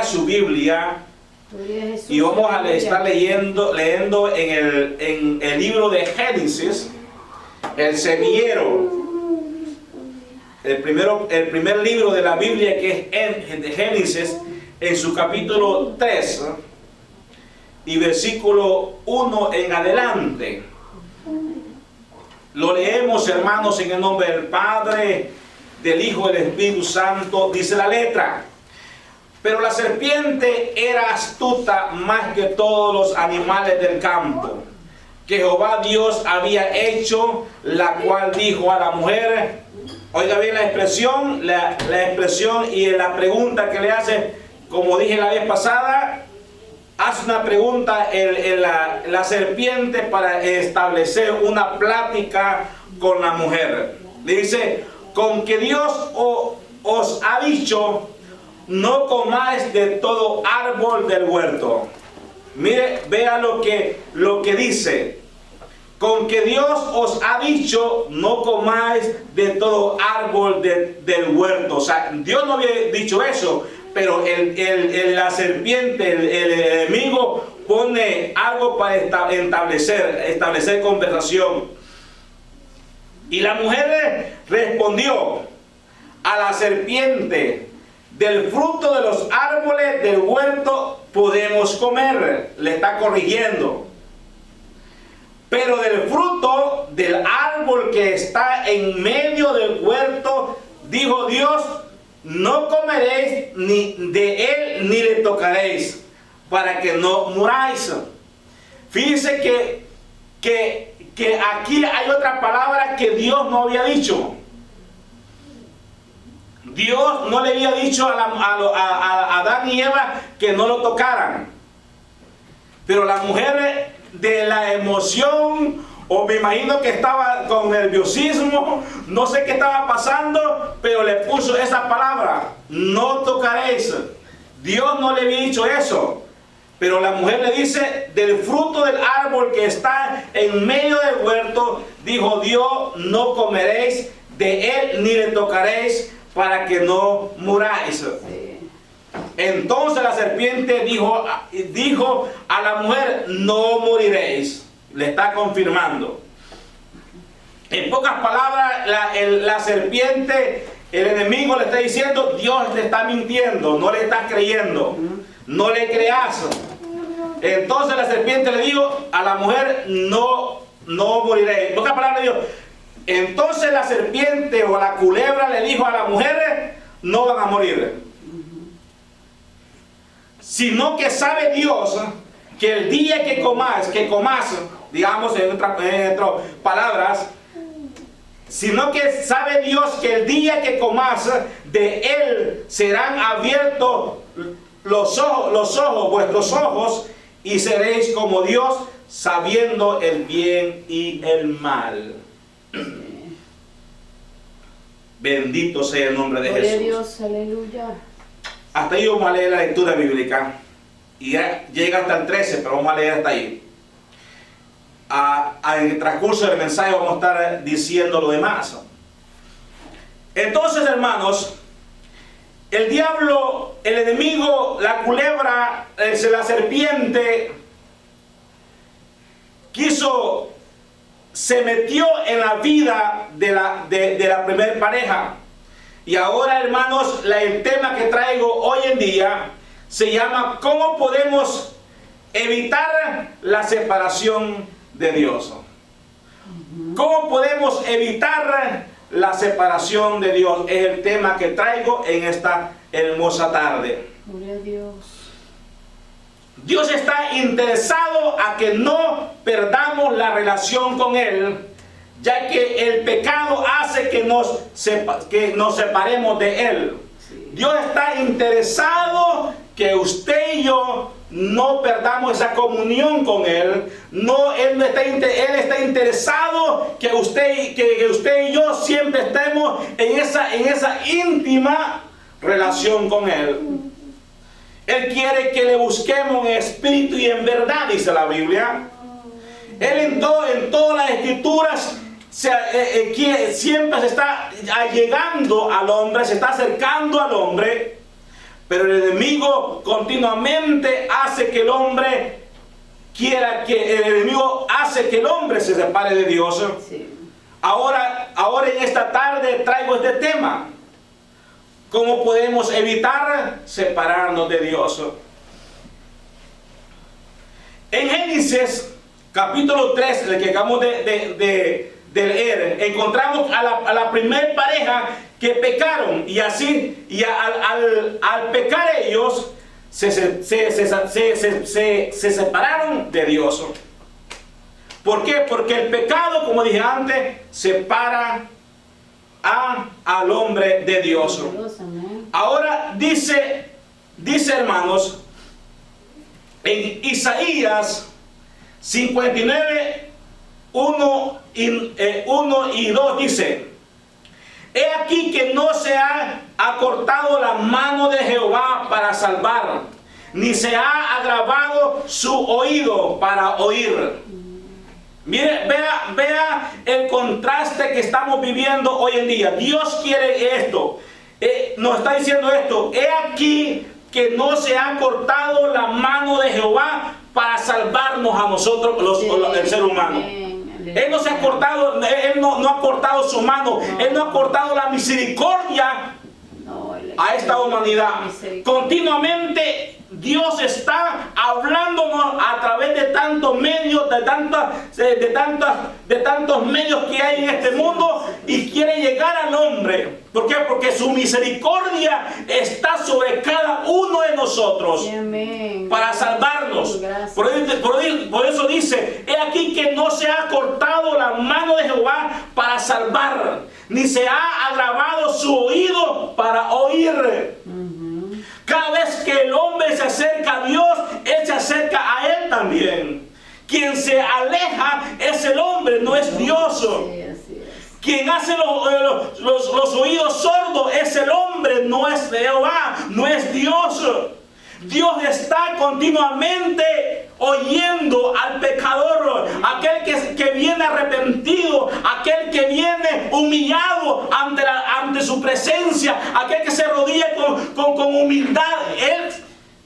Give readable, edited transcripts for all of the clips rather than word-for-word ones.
su Biblia y vamos a estar leyendo en el libro de Génesis, el semillero, el primer libro de la Biblia, que es de Génesis, en su capítulo 3 y versículo 1 en adelante. Lo leemos, hermanos, en el nombre del Padre, del Hijo y del Espíritu Santo. Dice la letra: pero la serpiente era astuta más que todos los animales del campo que Jehová Dios había hecho, la cual dijo a la mujer. Oiga bien la expresión y la pregunta que le hace, como dije la vez pasada, hace una pregunta la serpiente para establecer una plática con la mujer. Le dice: con que Dios os ha dicho, no comáis de todo árbol del huerto. Mire, vea lo que dice. Con que Dios os ha dicho, no comáis de todo árbol del huerto. O sea, Dios no había dicho eso, pero la serpiente, el enemigo, pone algo para establecer conversación. Y la mujer respondió a la serpiente: del fruto de los árboles del huerto podemos comer. Le está corrigiendo. Pero del fruto del árbol que está en medio del huerto, dijo Dios, no comeréis ni de él ni le tocaréis, para que no muráis. Fíjense que aquí hay otra palabra que Dios no había dicho. Dios no le había dicho a Adán y Eva que no lo tocaran. Pero la mujer, de la emoción, o me imagino que estaba con nerviosismo, no sé qué estaba pasando, pero le puso esa palabra: no tocaréis. Dios no le había dicho eso, pero la mujer le dice: del fruto del árbol que está en medio del huerto, dijo Dios, no comeréis de él ni le tocaréis, para que no muráis. Entonces la serpiente dijo a la mujer: no moriréis. Le está confirmando. En pocas palabras, la serpiente, el enemigo, le está diciendo: Dios te está mintiendo, no le estás creyendo, no le creas. Entonces la serpiente le dijo a la mujer: no moriréis. En pocas palabras le dijo. Entonces la serpiente o la culebra le dijo a la mujer: no van a morir, sino que sabe Dios que el día que comas, digamos en otras palabras, sino que sabe Dios que el día que comas de él serán abiertos los ojos, vuestros ojos, y seréis como Dios, sabiendo el bien y el mal. Bendito sea el nombre de Jesús. Dios, aleluya. Hasta ahí vamos a leer la lectura bíblica. Y ya llega hasta el 13, pero vamos a leer hasta ahí. En el transcurso del mensaje vamos a estar diciendo lo demás. Entonces, hermanos, el diablo, el enemigo, la culebra, la serpiente, se metió en la vida de la primer pareja. Y ahora, hermanos, el tema que traigo hoy en día se llama: ¿cómo podemos evitar la separación de Dios? ¿Cómo podemos evitar la separación de Dios? Es el tema que traigo en esta hermosa tarde. Gloria a Dios. Dios está interesado a que no perdamos la relación con Él, ya que el pecado hace que nos separemos de Él. Dios está interesado que usted y yo no perdamos esa comunión con Él. Él está interesado que usted y yo siempre estemos en esa íntima relación con Él. Él quiere que le busquemos en espíritu y en verdad, dice la Biblia. Él en todas las escrituras siempre se está llegando al hombre, se está acercando al hombre Pero el enemigo continuamente hace que el hombre el enemigo hace que el hombre se separe de Dios. Sí. Ahora en esta tarde traigo este tema. ¿Cómo podemos evitar separarnos de Dios? En Génesis capítulo 3, el que acabamos de leer, encontramos a la primer pareja que pecaron, y así, al pecar ellos, se separaron de Dios. ¿Por qué? Porque el pecado, como dije antes, separa al hombre de Dios. Ahora dice hermanos, en Isaías 59, 1 y 2 dice: he aquí que no se ha acortado la mano de Jehová para salvar, ni se ha agravado su oído para oír. Mire, vea el contraste que estamos viviendo hoy en día. Dios quiere esto. Nos está diciendo esto: he aquí que no se ha cortado la mano de Jehová para salvarnos a nosotros, el ser humano. Él no se ha cortado, Él no ha cortado su mano, Él no ha cortado la misericordia a esta humanidad. Continuamente Dios está hablándonos a través de tantos medios, de tantos medios que hay en este mundo, y quiere llegar al hombre. ¿Por qué? Porque su misericordia está sobre cada uno de nosotros. Amén. Para salvarnos. Por eso dice: he aquí que no se ha cortado la mano de Jehová para salvar, ni se ha agravado su oído para oír. Cada vez que el hombre se acerca a Dios, Él se acerca a Él también. Quien se aleja es el hombre, no es Dios. Quien hace los oídos sordos es el hombre, no es Jehová, no es Dios. Dios está continuamente oyendo al pecador, aquel que viene arrepentido, aquel que viene humillado ante su presencia, aquel que se rodilla con humildad. Él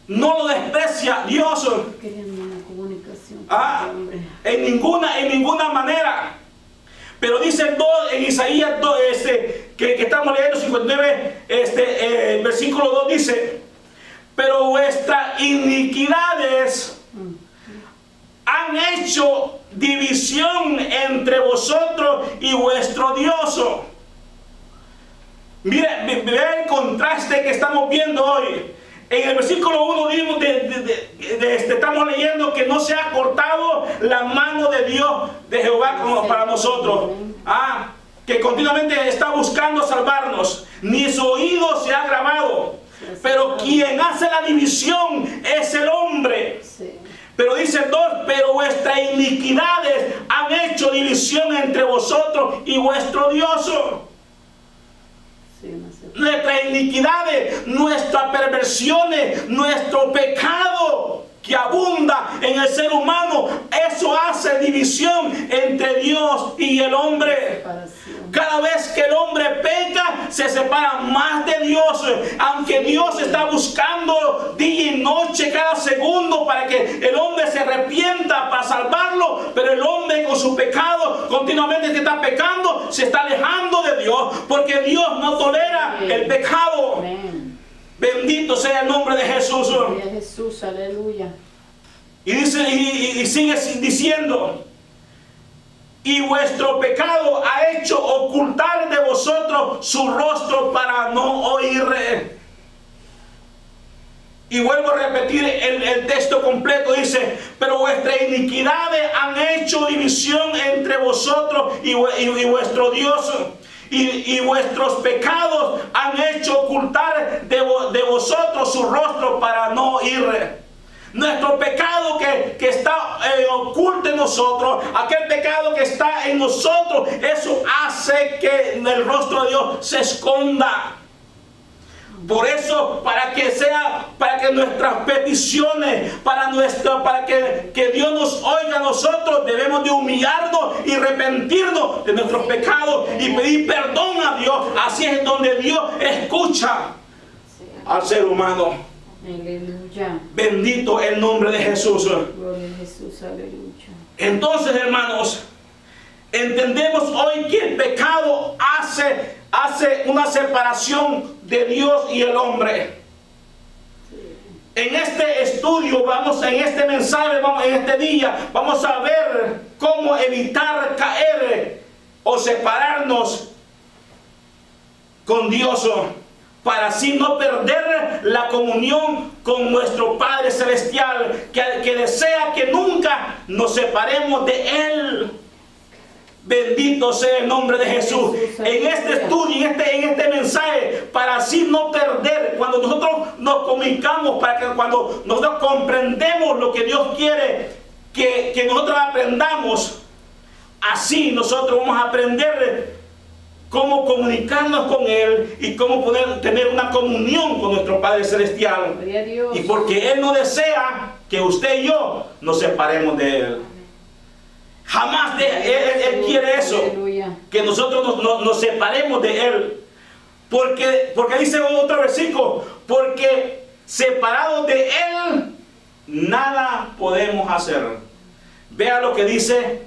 no lo desprecia, Dios. En ninguna manera. Pero dice en Isaías 2, que estamos leyendo 59, versículo 2 dice: pero vuestras iniquidades han hecho división entre vosotros y vuestro Dios. Mira el contraste que estamos viendo hoy. En el versículo 1 estamos leyendo que no se ha cortado la mano de Dios, de Jehová, como para nosotros. Que continuamente está buscando salvarnos. Ni su oído se ha agravado. Pero quien hace la división es el hombre. Pero dice el 2: pero vuestras iniquidades han hecho división entre vosotros y vuestro Dios. Nuestras iniquidades, nuestras perversiones, nuestro pecado que abunda en el ser humano, eso hace división entre Dios y el hombre. Cada vez que el hombre peca, se separa más de Dios. Aunque Dios está buscando día y noche, cada segundo, para que el hombre se arrepienta, para salvarlo, pero el hombre con su pecado continuamente está pecando, se está alejando de Dios, porque Dios no tolera el pecado. Amén. Bendito sea el nombre de Jesús. Gloria a Jesús, aleluya. Y dice, y sigue diciendo: y vuestro pecado ha hecho ocultar de vosotros su rostro para no oír. Y vuelvo a repetir el texto completo. Dice: pero vuestras iniquidades han hecho división entre vosotros y vuestro Dios. Y vuestros pecados han hecho ocultar de vosotros su rostro para no oír. Nuestro pecado que está oculto en nosotros, aquel pecado que está en nosotros, eso hace que el rostro de Dios se esconda. Por eso, para que nuestras peticiones, para que Dios nos oiga a nosotros, debemos de humillarnos y arrepentirnos de nuestros pecados y pedir perdón a Dios. Así es donde Dios escucha. al ser humano. Aleluya. Bendito el nombre de Jesús. Gloria a Jesús. Aleluya. Entonces, hermanos, entendemos hoy que el pecado hace una separación de Dios y el hombre. En este estudio, en este mensaje, en este día, vamos a ver cómo evitar caer o separarnos con Dios, para así no perder la comunión con nuestro Padre Celestial, que desea que nunca nos separemos de Él. Bendito sea el nombre de Jesús. En este estudio, en este mensaje, para así no perder, cuando nosotros nos comunicamos, para que cuando nosotros comprendemos lo que Dios quiere que nosotros aprendamos, así nosotros vamos a aprender cómo comunicarnos con Él y cómo poder tener una comunión con nuestro Padre Celestial. Gloria a Dios. Y porque Él no desea que usted y yo nos separemos de Él. Jamás Él quiere eso. Aleluya. Que nosotros nos separemos de Él. Porque dice otro versículo, porque separados de Él, nada podemos hacer. Vea lo que dice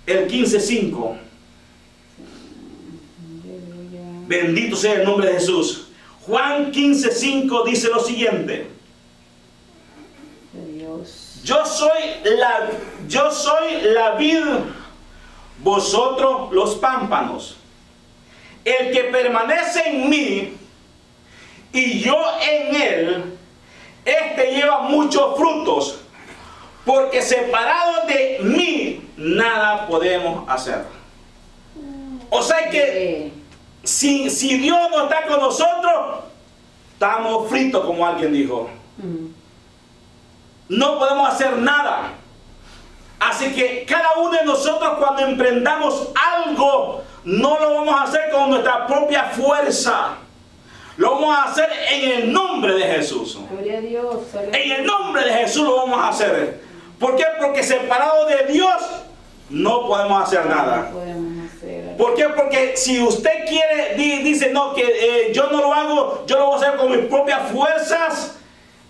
el 15:5. Bendito sea el nombre de Jesús. Juan 15:5 dice lo siguiente. Yo soy la vid, vosotros los pámpanos. El que permanece en mí y yo en él, este lleva muchos frutos, porque separado de mí nada podemos hacer. O sea que si Dios no está con nosotros, estamos fritos, como alguien dijo. No podemos hacer nada. Así que cada uno de nosotros, cuando emprendamos algo, no lo vamos a hacer con nuestra propia fuerza. Lo vamos a hacer en el nombre de Jesús. Gloria a Dios. En el nombre de Jesús lo vamos a hacer. ¿Por qué? Porque separado de Dios no podemos hacer nada. No podemos hacer. ¿Por qué? Porque si usted quiere, dice no, que yo no lo hago, yo lo voy a hacer con mis propias fuerzas.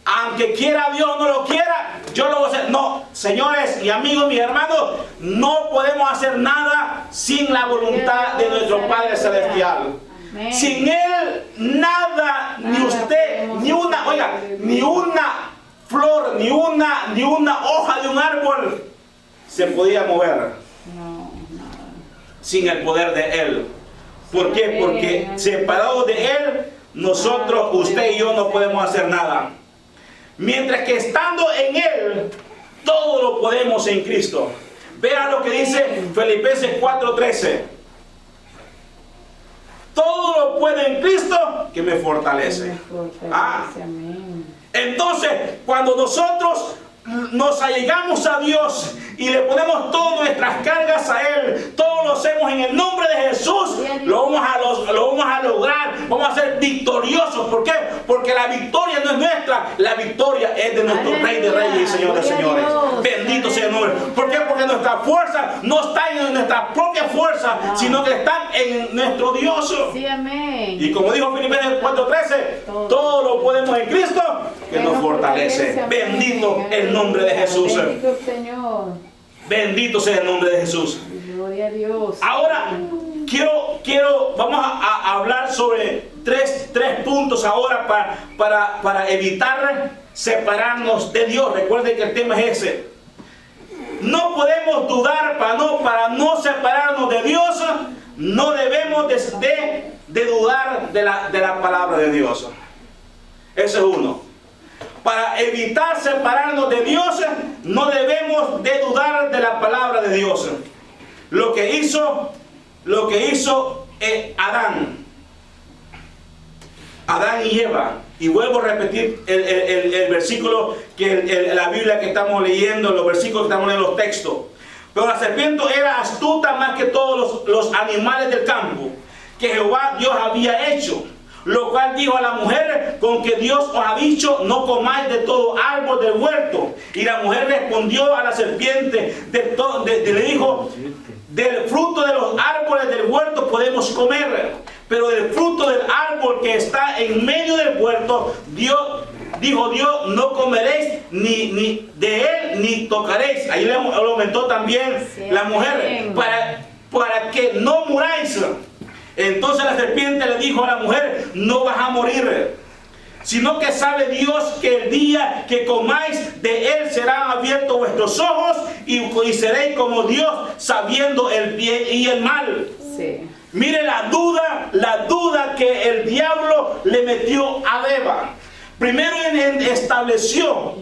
Aunque quiera Dios o no lo quiera, yo lo voy a hacer. No, señores y amigos, mis hermanos, no podemos hacer nada sin la voluntad de nuestro Padre Celestial. Amén. Sin Él, nada, ni usted, ni una, oiga, ni una flor, ni una hoja de un árbol se podía mover. No, nada. Sin el poder de Él. ¿Por qué? Porque separados de Él, nosotros, usted y yo no podemos hacer nada. Mientras que estando en Él, todo lo podemos en Cristo. Vea lo que dice Filipenses 4:13. Todo lo puedo en Cristo que me fortalece. Entonces, cuando nosotros nos allegamos a Dios y le ponemos todas nuestras cargas a Él, todo lo hacemos en el nombre de Jesús, lo vamos a lograr, vamos a ser victoriosos. ¿Por qué? Porque la victoria no es nuestra, la victoria es de nuestro Rey de Reyes y Señor de Señores. Bendito sea el nombre. ¿Por qué? Porque nuestra fuerza no está en nuestra propia fuerza, sino que está en nuestro Dios. Sí, amén. Y como dijo Filipenses 4:13, todo lo podemos en Cristo que nos fortalece. Bendito el nombre de Jesús. Bendito Señor. Bendito sea el nombre de Jesús. Gloria a Dios. Ahora vamos a hablar sobre tres puntos ahora para evitar separarnos de Dios. Recuerden que el tema es ese. No podemos dudar para no separarnos de Dios. No debemos de dudar de la palabra de Dios. Ese es uno. Para evitar separarnos de Dios, no debemos de dudar de la palabra de Dios. Lo que hizo Adán y Eva. Y vuelvo a repetir el versículo la Biblia que estamos leyendo, los versículos que estamos leyendo, los textos. Pero la serpiente era astuta más que todos los animales del campo que Jehová Dios había hecho. Lo cual dijo a la mujer: con que Dios os ha dicho, no comáis de todo árbol del huerto. Y la mujer respondió a la serpiente, le dijo: del fruto de los árboles del huerto podemos comer, pero del fruto del árbol que está en medio del huerto, Dios dijo, no comeréis ni de él ni tocaréis. Ahí le aumentó también la mujer, para que no muráis. Entonces la serpiente le dijo a la mujer, no vas a morir, sino que sabe Dios que el día que comáis de él serán abiertos vuestros ojos y seréis como Dios, sabiendo el bien y el mal. Sí. Mire la duda que el diablo le metió a Eva. Primero estableció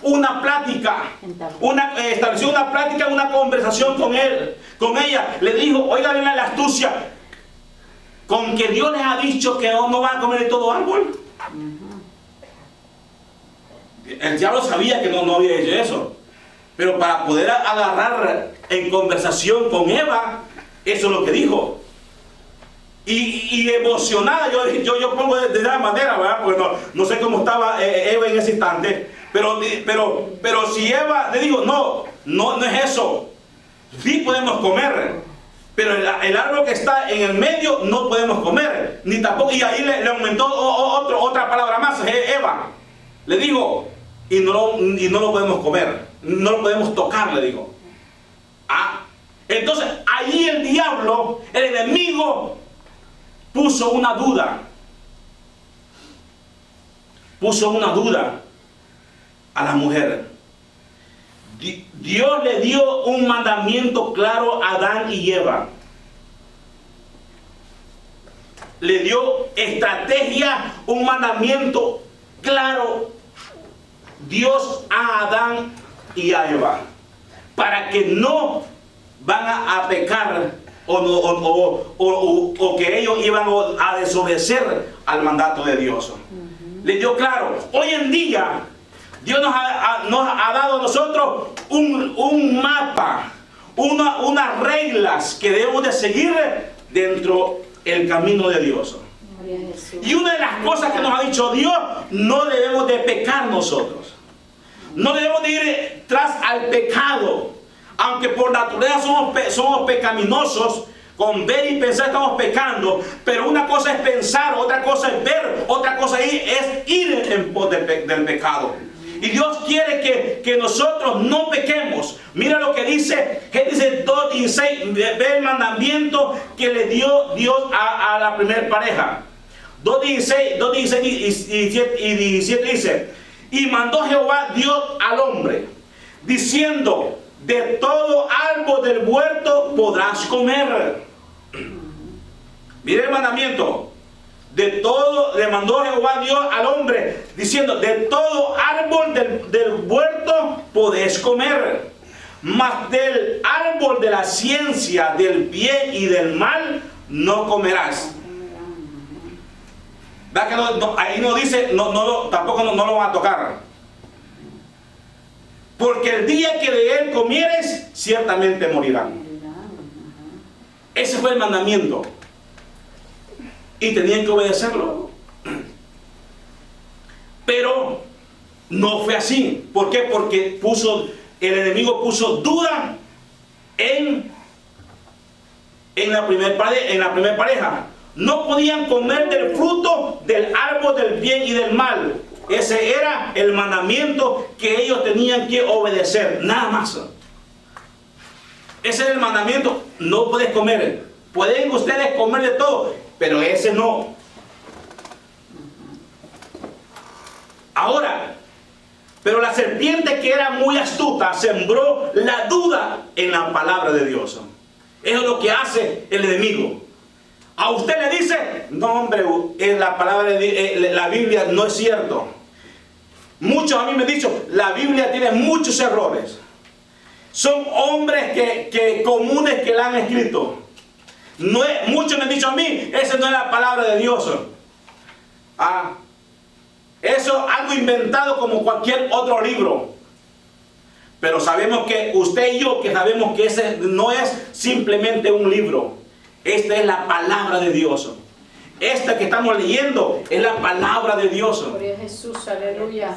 una plática, una conversación con ella. Le dijo, oiga bien la astucia, con que Dios les ha dicho que no van a comer de todo árbol. El diablo sabía que no había hecho eso, pero para poder agarrar en conversación con Eva, eso es lo que dijo. Y emocionada, yo pongo de la manera, ¿verdad? Porque no sé cómo estaba Eva en ese instante, pero si Eva le digo, no es eso, sí podemos comer, pero el árbol que está en el medio no podemos comer, ni tampoco, y ahí le aumentó otra palabra más, Eva, le digo, y no lo podemos comer, no lo podemos tocar, le digo. Entonces ahí el diablo, el enemigo, puso una duda a la mujer. Dios le dio un mandamiento claro a Adán y Eva. Le dio estrategia, un mandamiento claro, Dios a Adán y a Eva, para que no van a pecar o que ellos iban a desobedecer al mandato de Dios. Le dio claro. Hoy en día Dios nos ha dado a nosotros un mapa, unas reglas que debemos de seguir dentro del camino de Dios. Y una de las cosas que nos ha dicho Dios, no debemos de pecar nosotros, no debemos de ir tras al pecado. Aunque por naturaleza somos pecaminosos, con ver y pensar estamos pecando, pero una cosa es pensar, otra cosa es ver, otra cosa es ir en pos del pecado. Y Dios quiere que nosotros no pequemos. Mira lo que dice 2:16, ve el mandamiento que le dio Dios a la primera pareja. 2:16 y 17 dice, y mandó Jehová Dios al hombre, diciendo, de todo árbol del huerto podrás comer. Mire el mandamiento. De todo le mandó Jehová Dios al hombre, diciendo, de todo árbol del huerto podés comer, mas del árbol de la ciencia del bien y del mal no comerás. ¿Verdad que ahí no dice, tampoco no lo van a tocar? Porque el día que de él comieres, ciertamente morirán. Ese fue el mandamiento. Y tenían que obedecerlo. Pero no fue así. ¿Por qué? Porque el enemigo puso duda en la primera pareja. No podían comer del fruto del árbol del bien y del mal. Ese era el mandamiento que ellos tenían que obedecer, nada más. Ese era el mandamiento, no puedes comer. Pueden ustedes comer de todo, pero ese no. Ahora, pero la serpiente, que era muy astuta, sembró la duda en la palabra de Dios. Eso es lo que hace el enemigo. A usted le dice, no hombre, la palabra de la Biblia no es cierto. Muchos a mí me han dicho, la Biblia tiene muchos errores. Son hombres comunes que la han escrito. Muchos me han dicho a mí, esa no es la palabra de Dios. Eso es algo inventado como cualquier otro libro. Pero sabemos que usted y yo, que sabemos que ese no es simplemente un libro. Esta es la palabra de Dios. Esta que estamos leyendo es la palabra de Dios. Gloria a Jesús, aleluya.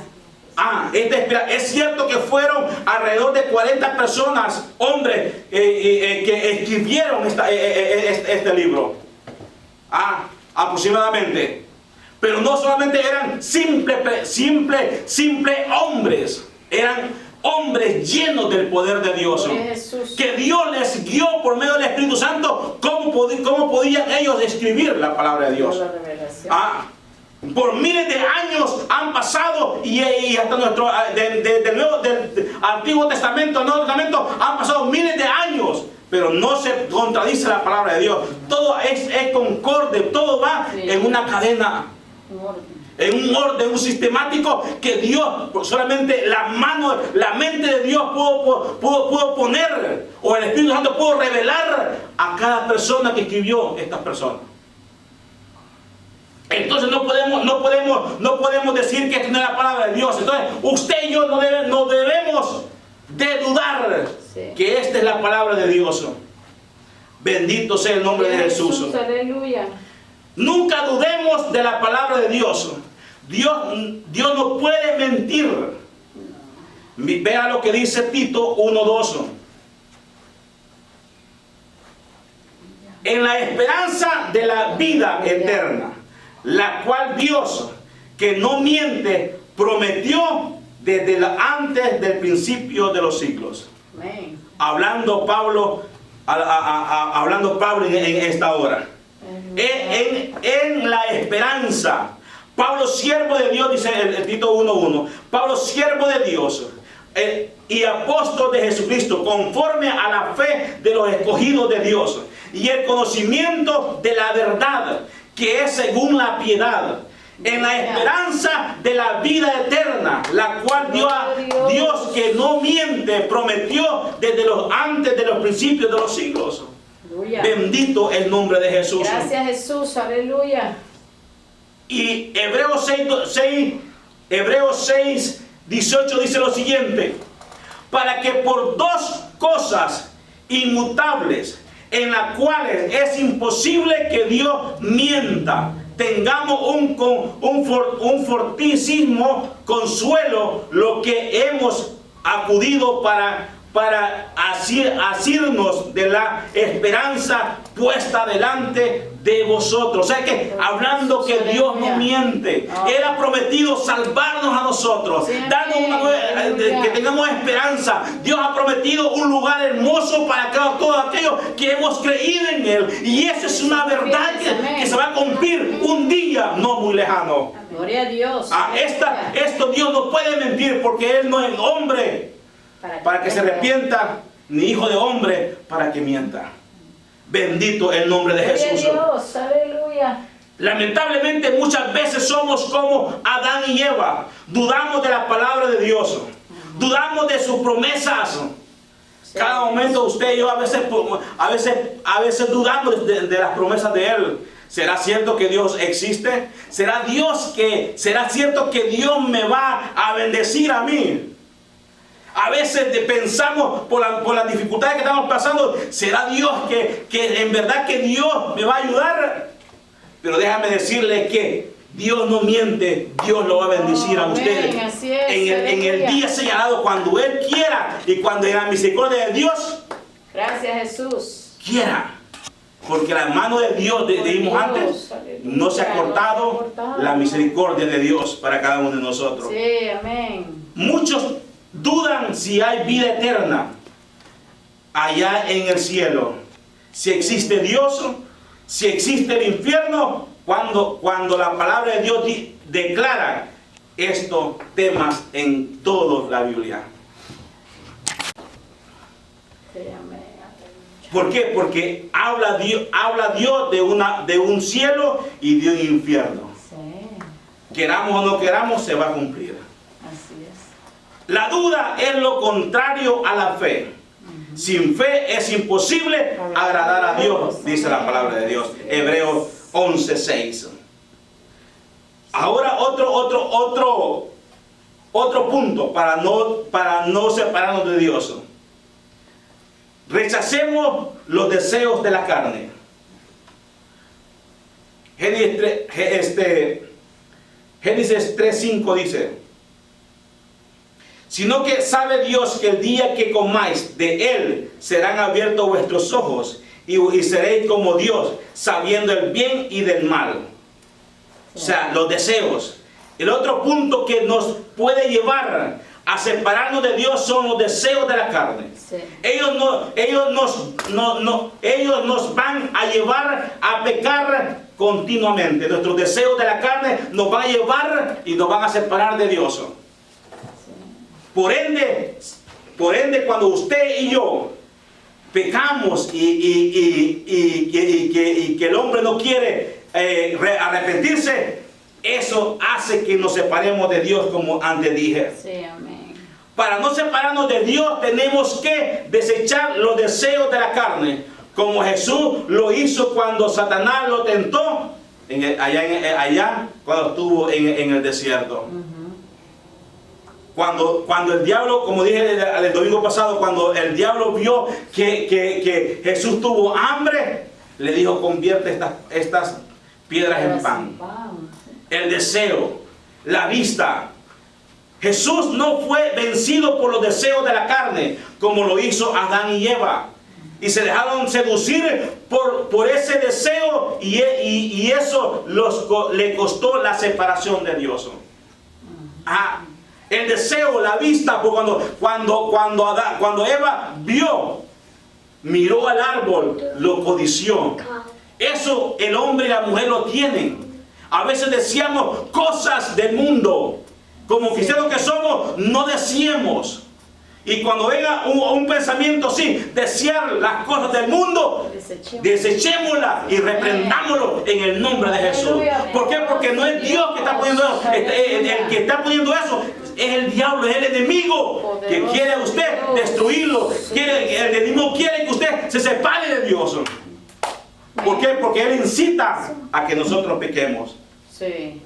Es cierto que fueron alrededor de 40 personas, hombres, que escribieron este libro. Aproximadamente. Pero no solamente eran simple hombres, eran hombres llenos del poder de Dios. Que Dios les guió por medio del Espíritu Santo cómo podían ellos escribir la palabra de Dios. Por miles de años han pasado y hasta del Antiguo Testamento al Nuevo Testamento han pasado miles de años, pero no se contradice la palabra de Dios. Todo es concorde, todo va en una cadena, en un orden, un sistemático que Dios, solamente la mente de Dios pudo poner, o el Espíritu Santo pudo revelar a cada persona que escribió estas personas. Entonces no podemos decir que esta no es la palabra de Dios. Entonces usted y yo no debemos de dudar que esta es la palabra de Dios. Bendito sea el nombre de Jesús. Aleluya. Nunca dudemos de la palabra de Dios. Dios no puede mentir. Vea lo que dice Tito 1:2. En la esperanza de la vida eterna, la cual Dios, que no miente, prometió desde antes del principio de los siglos. Amén. Hablando Pablo en esta hora. En la esperanza. Pablo, siervo de Dios, dice el Tito 1:1. Pablo, siervo de Dios y apóstol de Jesucristo, conforme a la fe de los escogidos de Dios y el conocimiento de la verdad, que es según la piedad, en la esperanza de la vida eterna, la cual Dios que no miente, prometió antes de los principios de los siglos. Aleluya. Bendito el nombre de Jesús. Gracias, Jesús. Aleluya. Y Hebreos 6:18 dice lo siguiente: para que por dos cosas inmutables, en las cuales es imposible que Dios mienta, tengamos un fortísimo consuelo, lo que hemos acudido para asirnos de la esperanza puesta delante de vosotros. O sea que hablando que Dios no miente, Él ha prometido salvarnos a nosotros, darnos que tengamos esperanza. Dios ha prometido un lugar hermoso para todos aquellos que hemos creído en Él, y esa es una verdad que se va a cumplir un día no muy lejano. Gloria a Dios. Esto Dios no puede mentir, porque Él no es hombre para que se arrepienta, ni hijo de hombre para que mienta. Bendito el nombre de Jesús. Dios, aleluya. Lamentablemente muchas veces somos como Adán y Eva. Dudamos de la palabra de Dios. Dudamos de sus promesas. Cada momento usted y yo a veces dudamos de las promesas de Él. ¿Será cierto que Dios existe? ¿Será cierto que Dios me va a bendecir a mí? A veces pensamos por las dificultades que estamos pasando, ¿será Dios que en verdad que Dios me va a ayudar? Pero déjame decirle que Dios no miente, Dios lo va a bendecir a ustedes. En el día señalado, cuando Él quiera, y cuando en la misericordia de Dios, gracias Jesús, quiera. Porque la mano de Dios, dijimos antes, no se ha cortado la misericordia de Dios para cada uno de nosotros. Sí, amén. Muchos dudan si hay vida eterna allá en el cielo, si existe Dios, si existe el infierno, cuando la palabra de Dios declara estos temas en toda la Biblia. ¿Por qué? Porque habla Dios de un cielo y de un infierno. Queramos o no queramos, se va a cumplir. La duda es lo contrario a la fe. Sin fe es imposible agradar a Dios, dice la palabra de Dios. Hebreos 11:6. Ahora otro punto para no separarnos de Dios. Rechacemos los deseos de la carne. Génesis 3:5 dice: sino que sabe Dios que el día que comáis de él serán abiertos vuestros ojos y seréis como Dios, sabiendo el bien y del mal. O sea, los deseos. El otro punto que nos puede llevar a separarnos de Dios son los deseos de la carne. Sí. Ellos nos van a llevar a pecar continuamente. Nuestros deseos de la carne nos van a llevar y nos van a separar de Dios. Por ende, cuando usted y yo pecamos y que el hombre no quiere arrepentirse, eso hace que nos separemos de Dios, como antes dije. Sí, amén. Para no separarnos de Dios tenemos que desechar los deseos de la carne, como Jesús lo hizo cuando Satanás lo tentó allá cuando estuvo en el desierto. Cuando el diablo, como dije el domingo pasado, cuando el diablo vio que Jesús tuvo hambre, le dijo: convierte estas piedras en pan. El deseo, la vista. Jesús no fue vencido por los deseos de la carne, como lo hizo Adán y Eva. Y se dejaron seducir por ese deseo, y eso le costó la separación de Dios. El deseo, la vista, cuando Eva miró al árbol, lo codició. Eso el hombre y la mujer lo tienen. A veces deseamos cosas del mundo. Como cristianos que somos, no deseemos. Y cuando venga un pensamiento así, desear las cosas del mundo, desechémosla y reprendámoslo en el nombre de Jesús. ¿Por qué? Porque no es Dios que está poniendo eso. El que está poniendo eso es el diablo, es el enemigo que quiere a usted destruirlo. El enemigo quiere que usted se separe de Dios. ¿Por qué? Porque él incita a que nosotros pequemos. Sí.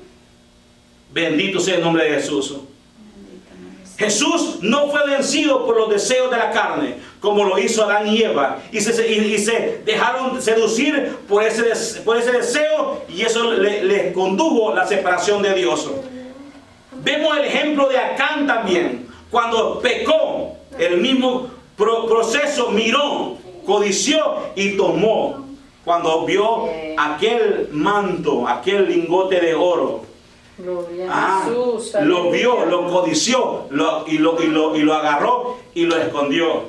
Bendito sea el nombre de Jesús. Jesús no fue vencido por los deseos de la carne, como lo hizo Adán y Eva, y se dejaron seducir por ese deseo, y eso les condujo a la separación de Dios. Vemos el ejemplo de Acán también. Cuando pecó, el mismo proceso, miró, codició y tomó. Cuando vio aquel manto, aquel lingote de oro, Jesús, lo vio, lo codició, y lo agarró y lo escondió.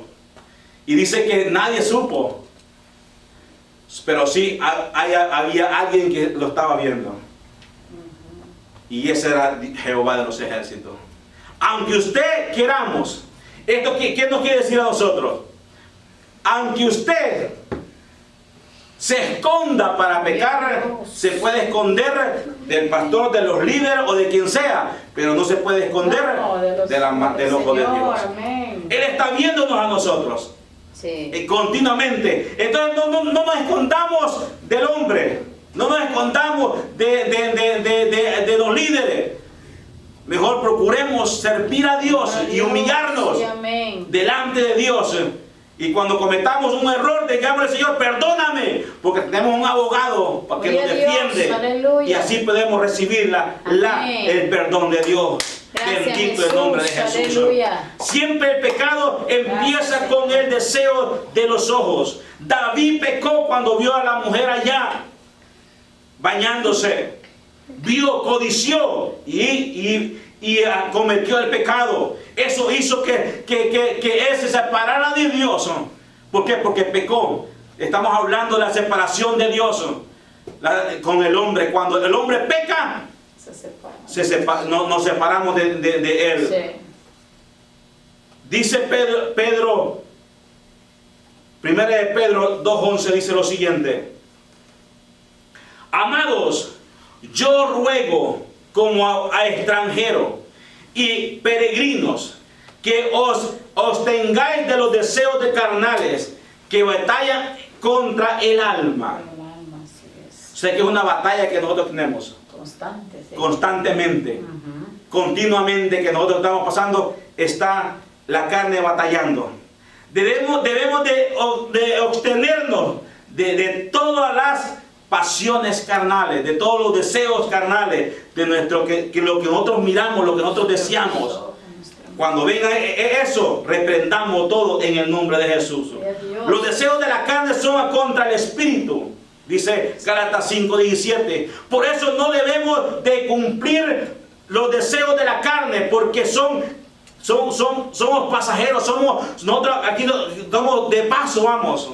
Y dice que nadie supo, pero sí había alguien que lo estaba viendo. Y ese era Jehová de los ejércitos. Aunque usted queramos, ¿qué nos quiere decir a nosotros? Aunque usted se esconda para pecar, se puede esconder del pastor, de los líderes o de quien sea, pero no se puede esconder del ojo de Dios. Amén. Él está viéndonos a nosotros, sí, continuamente. Entonces no nos escondamos del hombre, no nos escondamos de los líderes. Mejor procuremos servir a Dios y humillarnos delante de Dios. Y cuando cometamos un error, digamos al Señor: perdóname, porque tenemos un abogado que nos defiende. Y así podemos recibir el perdón de Dios. Gracias, bendito el nombre de Jesús. Aleluya. Siempre el pecado empieza con el deseo de los ojos. David pecó cuando vio a la mujer allá bañándose. Vio, codició y cometió el pecado. Eso hizo que él se separara de Dios. ¿Por qué? Porque pecó. Estamos hablando de la separación de Dios con el hombre. Cuando el hombre peca, nos separamos de él. Sí. Dice Pedro, 1 de Pedro 2:11, dice lo siguiente: amados, yo ruego como a extranjeros y peregrinos, que os abstengáis de los deseos de carnales que batallan contra el alma. O sea que es una batalla que nosotros tenemos constantemente, continuamente, que nosotros estamos pasando, está la carne batallando. Debemos de abstenernos de todas las pasiones carnales, de todos los deseos carnales, de lo que nosotros miramos, lo que nosotros deseamos. Cuando venga eso, reprendamos todo en el nombre de Jesús. Los deseos de la carne son contra el espíritu, dice Gálatas 5:17. Por eso no debemos de cumplir los deseos de la carne, porque somos pasajeros, nosotros aquí somos de paso, vamos.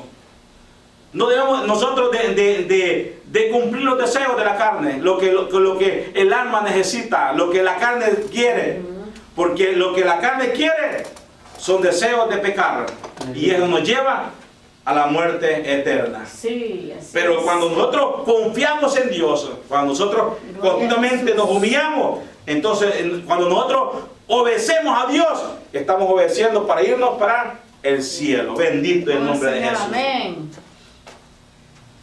No debemos nosotros de cumplir los deseos de la carne, lo que el alma necesita, lo que la carne quiere. Porque lo que la carne quiere son deseos de pecar. Y eso nos lleva a la muerte eterna. Sí, pero cuando nosotros confiamos en Dios, cuando nosotros continuamente nos humillamos, entonces cuando nosotros obedecemos a Dios, estamos obedeciendo para irnos para el cielo. Bendito el nombre de Jesús. Amén.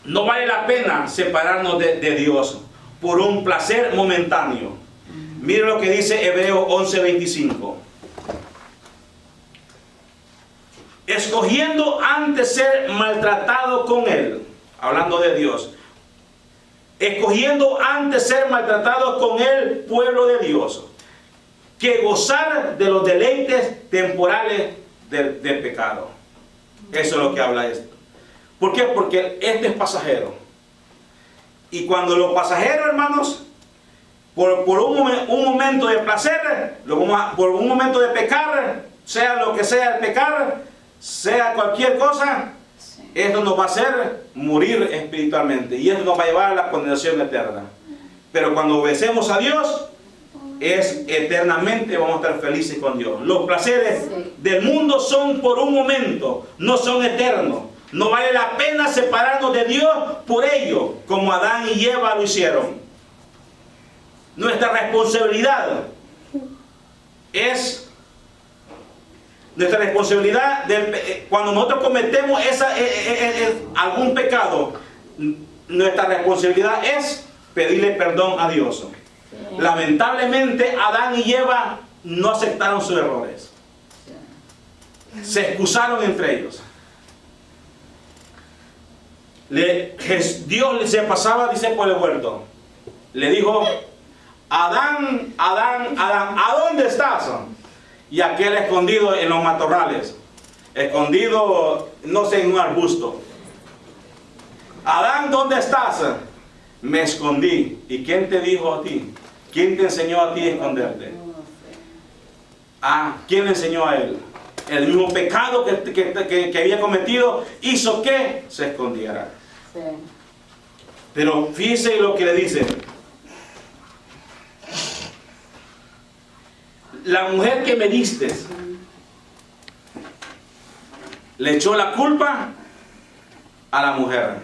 No vale la pena separarnos de Dios por un placer momentáneo. Mire lo que dice Hebreos 11:25. Escogiendo antes ser maltratado con Él, hablando de Dios, escogiendo antes ser maltratado con el pueblo de Dios, que gozar de los deleites temporales del pecado. Eso es lo que habla esto. ¿Por qué? Porque este es pasajero. Y cuando los pasajeros, hermanos, por un momento de placer, por un momento de pecar, sea lo que sea el pecar, sea cualquier cosa, esto nos va a hacer morir espiritualmente. Y esto nos va a llevar a la condenación eterna. Pero cuando obedecemos a Dios, es eternamente, vamos a estar felices con Dios. Los placeres del mundo son por un momento, no son eternos. No vale la pena separarnos de Dios por ello, como Adán y Eva lo hicieron. Nuestra responsabilidad es, cuando nosotros cometemos algún pecado, nuestra responsabilidad es pedirle perdón a Dios. Lamentablemente Adán y Eva no aceptaron sus errores. Se excusaron entre ellos. Dios se pasaba, dice, por el huerto. Le dijo: Adán, Adán, Adán, ¿a dónde estás? Y aquel escondido en los matorrales, escondido, no sé, en un arbusto. Adán, ¿dónde estás? Me escondí. ¿Y quién te dijo a ti? ¿Quién te enseñó a ti a esconderte? ¿Quién le enseñó a él? El mismo pecado que había cometido hizo que se escondiera. Sí. Pero fíjese lo que le dice. La mujer que me diste le echó la culpa a la mujer.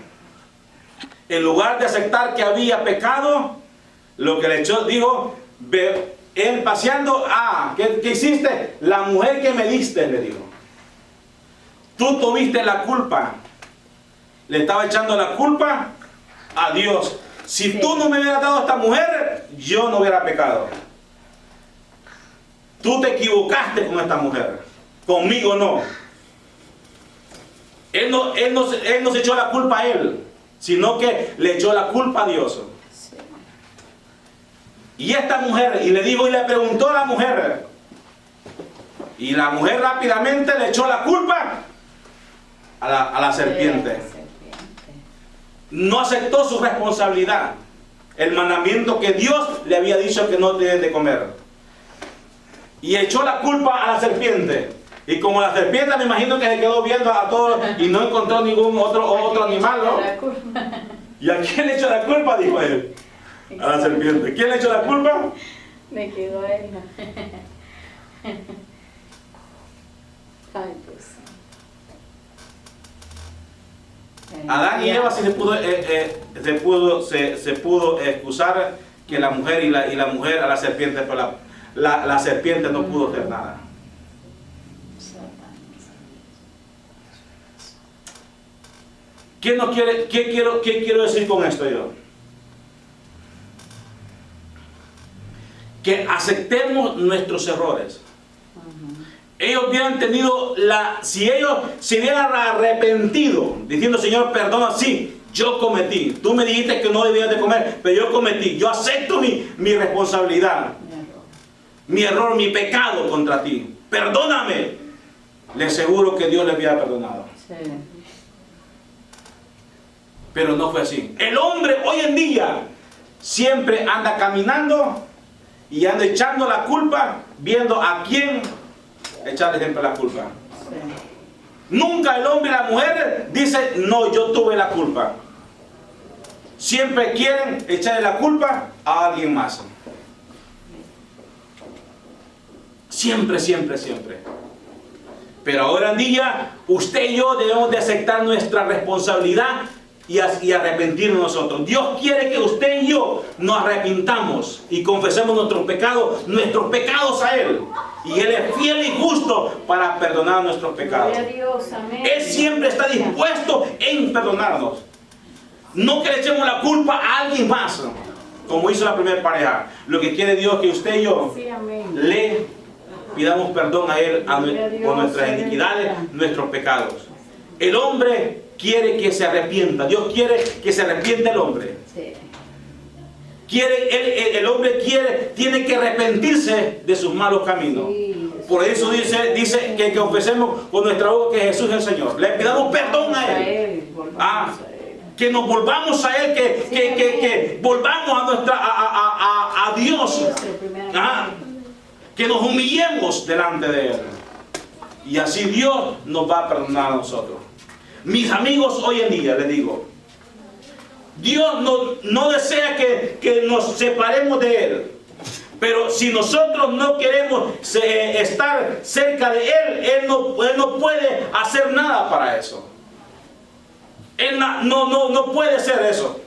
En lugar de aceptar que había pecado, lo que le echó, dijo, él paseando, ¿qué hiciste? La mujer que me diste, le dijo. Tú tuviste la culpa. Le estaba echando la culpa a Dios. Si tú no me hubieras dado a esta mujer, yo no hubiera pecado. Tú te equivocaste con esta mujer. Conmigo no. Él no se echó la culpa a él, sino que le echó la culpa a Dios. Y esta mujer, y le dijo y le preguntó a la mujer, y la mujer rápidamente le echó la culpa a la serpiente. No aceptó su responsabilidad, el mandamiento que Dios le había dicho que no deben de comer. Y echó la culpa a la serpiente. Y como la serpiente, me imagino que se quedó viendo a todos y no encontró ningún otro animal, ¿no? ¿Y a quién le echó la culpa? Dijo él. A la serpiente. ¿Quién le echó la culpa? Me quedó él. Ay, pues. Adán y Eva sí se pudo excusar que la mujer y la mujer a la serpiente, pero la serpiente no pudo hacer nada. ¿Qué quiero decir con esto yo? Que aceptemos nuestros errores. Ellos hubieran tenido si ellos se hubieran arrepentido, diciendo: Señor, perdona, sí, yo cometí. Tú me dijiste que no debías de comer, pero yo cometí. Yo acepto mi responsabilidad. mi error, mi pecado contra ti. Perdóname. Le aseguro que Dios le había perdonado. Sí. Pero no fue así. El hombre hoy en día siempre anda caminando y anda echando la culpa, viendo a quién echarle siempre la culpa. Sí. Nunca el hombre y la mujer dice, no, yo tuve la culpa. Siempre quieren echarle la culpa a alguien más. Siempre, siempre, siempre. Pero ahora en día, usted y yo debemos de aceptar nuestra responsabilidad y arrepentirnos nosotros. Dios quiere que usted y yo nos arrepintamos y confesemos nuestros pecados a Él. Y Él es fiel y justo para perdonar nuestros pecados. Gloria a Dios, amén. Él siempre está dispuesto en perdonarnos. No que le echemos la culpa a alguien más, como hizo la primera pareja. Lo que quiere Dios es que usted y yo Sí, amén. le pidamos perdón a Él por nuestras iniquidades, nuestros pecados. El hombre quiere que se arrepienta. Dios quiere que se arrepienta el hombre. Sí. El hombre tiene que arrepentirse de sus malos caminos. Sí. Por eso dice que confesemos con nuestra boca que Jesús es el Señor. Le pidamos perdón a Él. Que nos volvamos a Él, que volvamos a Dios. Que nos humillemos delante de Él. Y así Dios nos va a perdonar a nosotros. Mis amigos, hoy en día les digo, Dios no desea que nos separemos de Él. Pero si nosotros no queremos estar cerca de Él no puede hacer nada para eso. Él no puede hacer eso.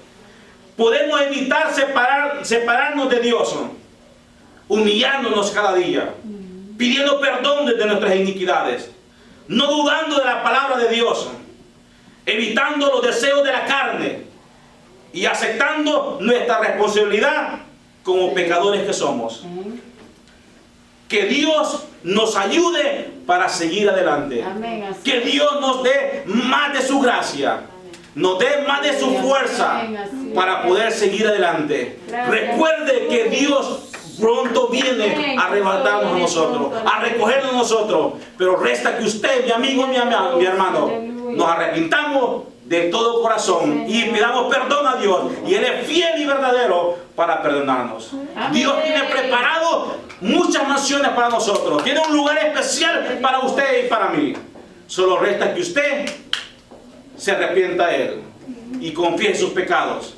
Podemos evitar separarnos de Dios, humillándonos cada día, pidiendo perdón de nuestras iniquidades, no dudando de la palabra de Dios, evitando los deseos de la carne y aceptando nuestra responsabilidad como pecadores que somos. Que Dios nos ayude para seguir adelante. Amén. Que Dios nos dé más de su gracia, nos dé más de su fuerza para poder seguir adelante. Recuerde que Dios pronto viene a arrebatarnos a nosotros, a recogernos a nosotros. Pero resta que usted, mi amigo, mi hermano, nos arrepintamos de todo corazón y pidamos perdón a Dios. Y Él es fiel y verdadero para perdonarnos. Dios tiene preparado muchas mansiones para nosotros. Tiene un lugar especial para usted y para mí. Solo resta que usted se arrepienta a Él y confíe sus pecados,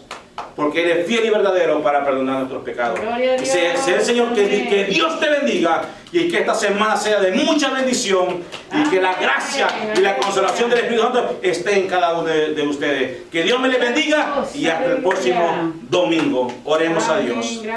porque Él es fiel y verdadero para perdonar nuestros pecados. Y sea el Señor, que Dios te bendiga y que esta semana sea de mucha bendición y que la gracia y la consolación del Espíritu Santo esté en cada uno de ustedes. Que Dios me le bendiga y hasta el próximo domingo. Oremos a Dios.